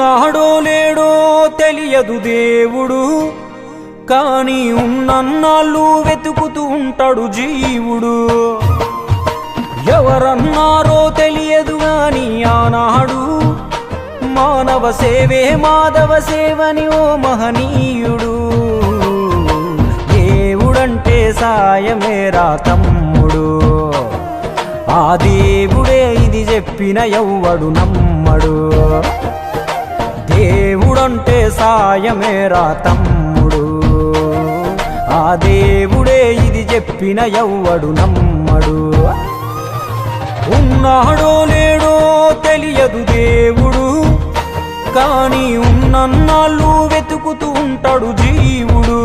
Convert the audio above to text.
ఉన్నాడో లేడో తెలియదు దేవుడు, కానీ ఉన్నన్నాళ్ళు వెతుకుతూ ఉంటాడు జీవుడు. ఎవరన్నారో తెలియదు గాని ఆనాడు మానవ సేవే మాధవ సేవని ఓ మహనీయుడు. దేవుడంటే సాయమేరా తమ్ముడు, ఆ దేవుడే ఇది చెప్పిన ఎవ్వడు నమ్మడు. దేవుడంటే సాయమేరా తమ్ముడు, ఆ దేవుడే ఇది చెప్పిన ఎవ్వడు నమ్మడు. ఉన్నాడో లేడో తెలియదు దేవుడు, కానీ ఉన్నన్నాళ్ళు వెతుకుతూ ఉంటాడు జీవుడు.